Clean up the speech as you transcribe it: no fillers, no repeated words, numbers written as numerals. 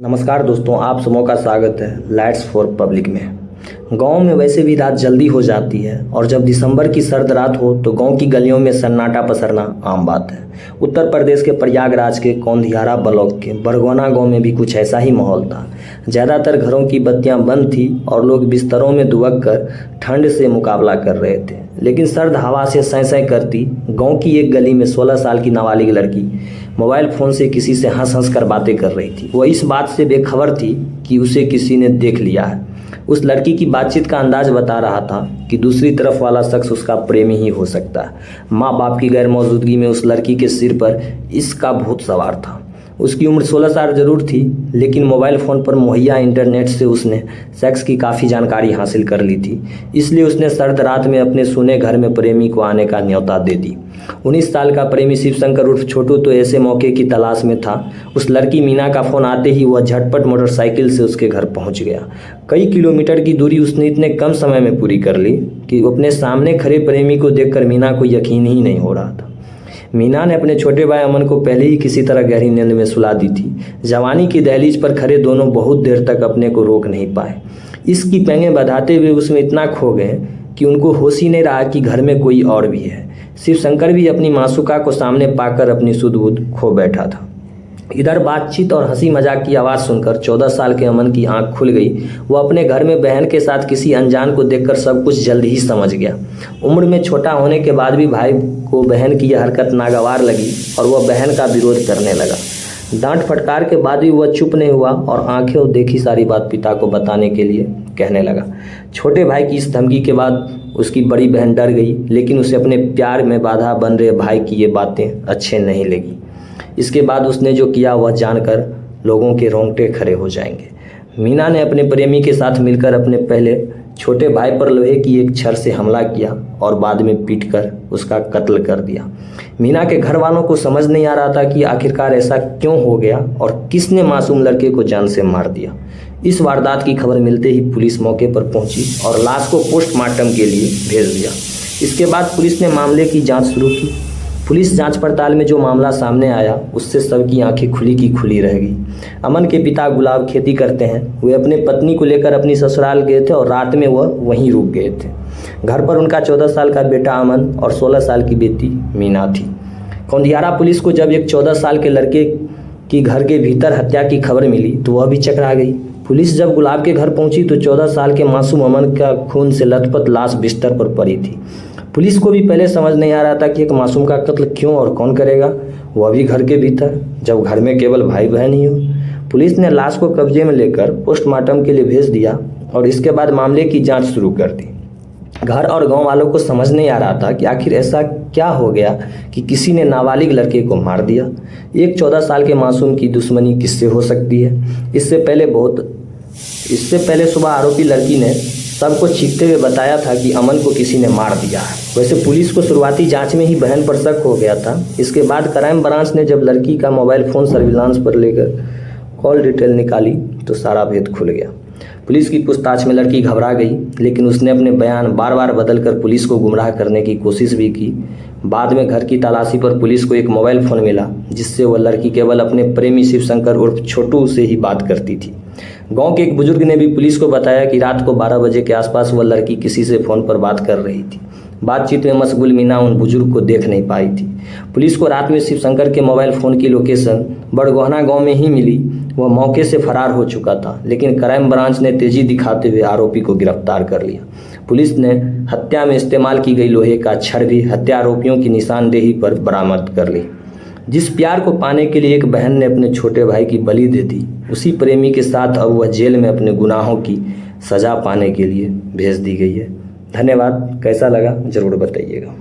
नमस्कार दोस्तों, आप सबों का स्वागत है लाइट्स फॉर पब्लिक में। गांव में वैसे भी रात जल्दी हो जाती है और जब दिसंबर की सर्द रात हो तो गांव की गलियों में सन्नाटा पसरना आम बात है। उत्तर प्रदेश के प्रयागराज के कौंधियारा ब्लॉक के बरगोना गांव में भी कुछ ऐसा ही माहौल था। ज़्यादातर घरों की बत्तियां बंद थी और लोग बिस्तरों में दुबक कर ठंड से मुकाबला कर रहे थे। लेकिन सर्द हवा से सैं सैं करती गाँव की एक गली में 16 साल की नाबालिग लड़की मोबाइल फ़ोन से किसी से हंस हंस कर बातें कर रही थी। वह इस बात से बेखबर थी कि उसे किसी ने देख लिया है। उस लड़की की बातचीत का अंदाज बता रहा था कि दूसरी तरफ वाला शख्स उसका प्रेमी ही हो सकता है। माँ बाप की गैर मौजूदगी में उस लड़की के सिर पर इसका भूत सवार था। उसकी उम्र 16 साल जरूर थी, लेकिन मोबाइल फ़ोन पर मुहैया इंटरनेट से उसने सेक्स की काफ़ी जानकारी हासिल कर ली थी। इसलिए उसने सर्द रात में अपने सुने घर में प्रेमी को आने का न्योता दे दी। 19 साल का प्रेमी शिवशंकर उर्फ छोटू तो ऐसे मौके की तलाश में था। उस लड़की मीना का फ़ोन आते ही वह झटपट मोटरसाइकिल से उसके घर पहुंच गया। कई किलोमीटर की दूरी उसने इतने कम समय में पूरी कर ली कि अपने सामने खड़े प्रेमी को देखकर मीना को यकीन ही नहीं हो रहा था। मीना ने अपने छोटे भाई अमन को पहले ही किसी तरह गहरी नींद में सुला दी थी। जवानी की दहलीज पर खड़े दोनों बहुत देर तक अपने को रोक नहीं पाए। इसकी पेंगें बधाते हुए उसमें इतना खो गए कि उनको होश ही नहीं रहा कि घर में कोई और भी है। शिवशंकर भी अपनी मासूका को सामने पाकर अपनी सुध-बुध खो बैठा था। इधर बातचीत और हंसी मजाक की आवाज़ सुनकर 14 साल के अमन की आंख खुल गई। वो अपने घर में बहन के साथ किसी अनजान को देखकर सब कुछ जल्द ही समझ गया। उम्र में छोटा होने के बाद भी भाई को बहन की यह हरकत नागवार लगी और वह बहन का विरोध करने लगा। डांट फटकार के बाद भी वह चुप नहीं हुआ और आंखें देखी सारी बात पिता को बताने के लिए कहने लगा। छोटे भाई की इस धमकी के बाद उसकी बड़ी बहन डर गई, लेकिन उसे अपने प्यार में बाधा बन रहे भाई की ये बातें अच्छे नहीं लगी। इसके बाद उसने जो किया वह जानकर लोगों के रोंगटे खड़े हो जाएंगे। मीना ने अपने प्रेमी के साथ मिलकर अपने पहले छोटे भाई पर लोहे की एक छड़ से हमला किया और बाद में पीटकर उसका कत्ल कर दिया। मीना के घर वालों को समझ नहीं आ रहा था कि आखिरकार ऐसा क्यों हो गया और किसने मासूम लड़के को जान से मार दिया। इस वारदात की खबर मिलते ही पुलिस मौके पर पहुंची और लाश को पोस्टमार्टम के लिए भेज दिया। इसके बाद पुलिस ने मामले की जांच शुरू की। पुलिस जांच पड़ताल में जो मामला सामने आया उससे सबकी आंखें खुली की खुली रह गई। अमन के पिता गुलाब खेती करते हैं। वे अपने पत्नी को लेकर अपनी ससुराल गए थे और रात में वह वहीं रुक गए थे। घर पर उनका 14 साल का बेटा अमन और 16 साल की बेटी मीना थी। कौंधियारा पुलिस को जब एक 14 साल के लड़के की घर के भीतर हत्या की खबर मिली तो वह भी चकरा गई। पुलिस जब गुलाब के घर पहुंची तो 14 साल के मासूम अमन का खून से लथपथ लाश बिस्तर पर पड़ी थी। पुलिस को भी पहले समझ नहीं आ रहा था कि एक मासूम का कत्ल क्यों और कौन करेगा, वह भी घर के भीतर, जब घर में केवल भाई बहन ही हो। पुलिस ने लाश को कब्जे में लेकर पोस्टमार्टम के लिए भेज दिया और इसके बाद मामले की जांच शुरू कर दी। घर और गांव वालों को समझ नहीं आ रहा था कि आखिर ऐसा क्या हो गया कि किसी ने नाबालिग लड़के को मार दिया। एक 14 साल के मासूम की दुश्मनी किससे हो सकती है। इससे पहले सुबह आरोपी लड़की ने सबको चीखते हुए बताया था कि अमन को किसी ने मार दिया है। वैसे पुलिस को शुरुआती जांच में ही बहन पर शक हो गया था। इसके बाद क्राइम ब्रांच ने जब लड़की का मोबाइल फ़ोन सर्विलांस पर लेकर कॉल डिटेल निकाली तो सारा भेद खुल गया। पुलिस की पूछताछ में लड़की घबरा गई, लेकिन उसने अपने बयान बार बार बदलकर पुलिस को गुमराह करने की कोशिश भी की। बाद में घर की तलाशी पर पुलिस को एक मोबाइल फ़ोन मिला जिससे वह लड़की केवल अपने प्रेमी शिवशंकर उर्फ छोटू से ही बात करती थी। गांव के एक बुजुर्ग ने भी पुलिस को बताया कि रात को 12 बजे के आसपास वह लड़की किसी से फ़ोन पर बात कर रही थी। बातचीत में मशगूल मीना उन बुजुर्ग को देख नहीं पाई थी। पुलिस को रात में शिवशंकर के मोबाइल फ़ोन की लोकेशन बड़गोहना गांव में ही मिली। वह मौके से फरार हो चुका था, लेकिन क्राइम ब्रांच ने तेजी दिखाते हुए आरोपी को गिरफ्तार कर लिया। पुलिस ने हत्या में इस्तेमाल की गई लोहे का छड़ भी हत्या आरोपियों की निशानदेही पर बरामद कर ली। जिस प्यार को पाने के लिए एक बहन ने अपने छोटे भाई की बलि दे दी, उसी प्रेमी के साथ अब वह जेल में अपने गुनाहों की सज़ा पाने के लिए भेज दी गई है। धन्यवाद। कैसा लगा ज़रूर बताइएगा।